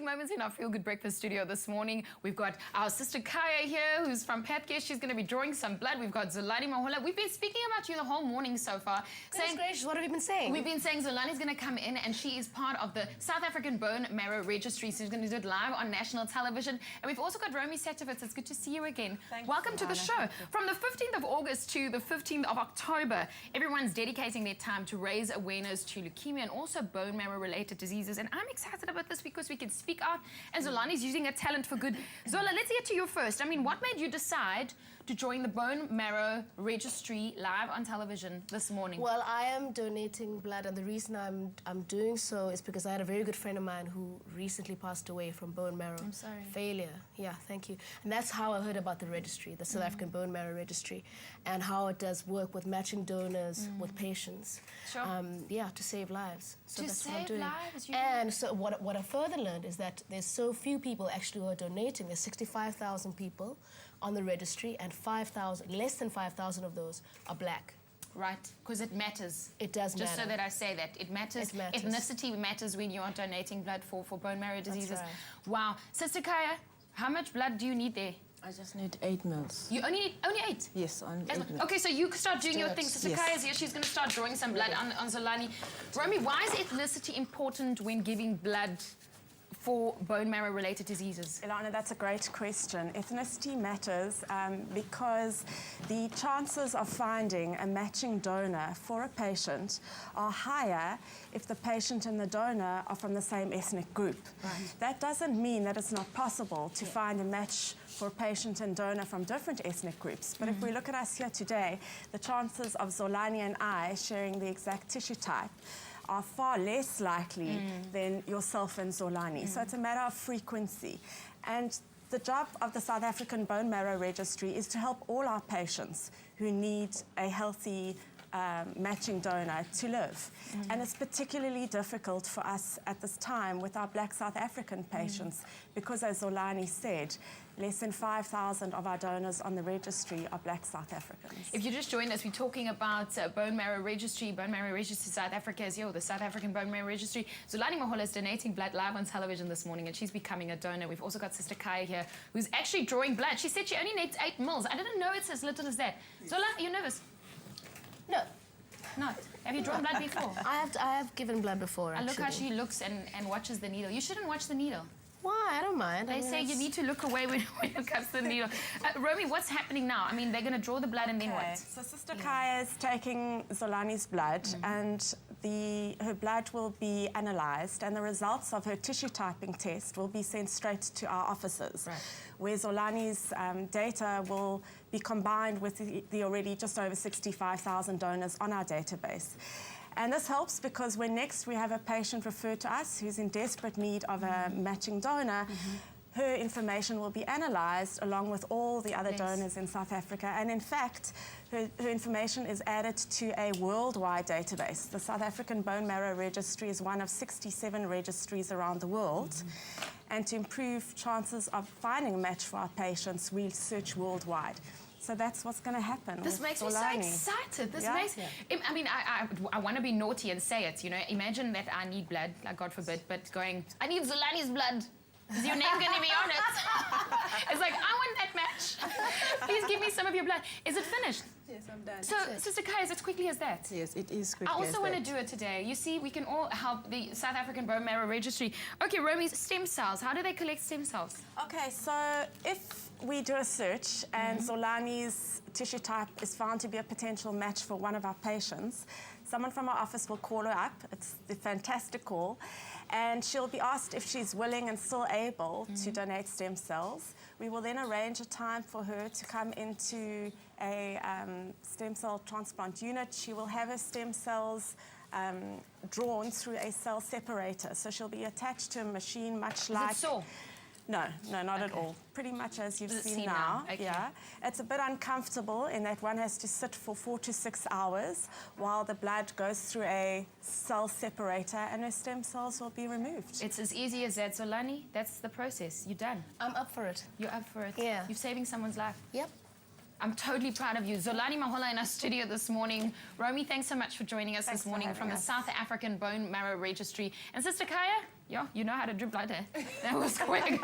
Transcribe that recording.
exciting moments in our Feel Good Breakfast studio this morning. We've got our sister Kaya here, who's from Pathcare. She's going to be drawing some blood. We've got Zolani, Mahola. We've been speaking about you the whole morning so far. Goodness gracious, what have we been saying? We've been saying Zolani's going to come in, and she is part of the South African Bone Marrow Registry. So she's going to do it live on national television. And we've also got Romy Satovitz. It's good to see you again. Welcome to the show. From the 15th of August to the 15th of October, everyone's dedicating their time to raise awareness to leukemia and also bone marrow-related diseases. And I'm excited about this because we can speak out, and Zolani's using her talent for good. Zola, let's get to you first. I mean, what made you decide to join the Bone Marrow Registry live on television this morning? Well, I am donating blood, and the reason I'm doing so is because I had a very good friend of mine who recently passed away from bone marrow failure. Yeah, thank you. And that's how I heard about the registry, the South African Bone Marrow Registry, and how it does work with matching donors with patients. Sure. Yeah, to save lives. So that's what I'm doing. Lives, and so what I further learned is that there's so few people actually who are donating. There's 65,000 people on the registry, and less than 5,000 of those are black. Right, because it matters. It does matter. Just so that I say that. It matters. Ethnicity matters when you are donating blood for bone marrow diseases. That's right. Wow. Sister Kaya, how much blood do you need there? I just need 8 mils. You only need 8? Yes, on 8 mils. Okay, so you start doing your thing. Sister Kaya's here. She's going to start drawing some blood on Zolani. Romy, why is ethnicity important when giving blood for bone marrow-related diseases? Ilana, that's a great question. Ethnicity matters because the chances of finding a matching donor for a patient are higher if the patient and the donor are from the same ethnic group. Right. That doesn't mean that it's not possible to find a match for a patient and donor from different ethnic groups. But if we look at us here today, the chances of Zolani and I sharing the exact tissue type are far less likely than yourself and Zolani. So it's a matter of frequency. And the job of the South African Bone Marrow Registry is to help all our patients who need a healthy matching donor to live. And it's particularly difficult for us at this time with our black South African patients because, as Zolani said, less than 5,000 of our donors on the registry are black South Africans. If you just joined us, we're talking about Bone Marrow Registry. Bone Marrow Registry South Africa is here, the South African Bone Marrow Registry. Zolani Mahola is donating blood live on television this morning, and she's becoming a donor. We've also got Sister Kaya here, who's actually drawing blood. She said she only needs 8 mils. I didn't know it's as little as that. Zola, are you nervous? No. Not. Have you drawn blood before? I have given blood before, actually. Look how she looks and watches the needle. You shouldn't watch the needle. Why? I don't mind. They say you need to look away when it comes to the needle. Romy, what's happening now? I mean, they're going to draw the blood and then what? So Sister Kaya is taking Zolani's blood, and her blood will be analysed, and the results of her tissue typing test will be sent straight to our offices, where Zolani's data will be combined with the already just over 65,000 donors on our database. And this helps because when next we have a patient referred to us who's in desperate need of a matching donor, her information will be analysed along with all the other donors in South Africa. And in fact, her information is added to a worldwide database. The South African Bone Marrow Registry is one of 67 registries around the world. And to improve chances of finding a match for our patients, we search worldwide. So that's what's going to happen. This makes me so excited. This makes. I mean, I want to be naughty and say it. You know, imagine that I need blood, like God forbid, but going, I need Zolani's blood. Is your name going to be on it? It's like, I want that match. Please give me some of your blood. Is it finished? Yes, I'm done. So, Sister Kaya, is it quickly as that? Yes, it is quickly I also want to do it today. You see, we can all help the South African Bone Marrow Registry. Okay, Romy's stem cells. How do they collect stem cells? Okay, so if we do a search and Zolani's tissue type is found to be a potential match for one of our patients, someone from our office will call her up. It's a fantastic call. And she'll be asked if she's willing and still able to donate stem cells. We will then arrange a time for her to come into a stem cell transplant unit. She will have her stem cells drawn through a cell separator. So she'll be attached to a machine much like... Is it sore? No, not at all. Pretty much as you've seen now. Okay. Yeah, it's a bit uncomfortable in that one has to sit for 4 to 6 hours while the blood goes through a cell separator and her stem cells will be removed. It's as easy as that, Zolani. That's the process. You're done. I'm up for it. You're up for it. Yeah. You're saving someone's life. Yep. I'm totally proud of you. Zolani, Mahola in our studio this morning. Romy, thanks so much for joining us this morning from the South African Bone Marrow Registry. And Sister Kaya, yeah, you know how to do blood. That was quick.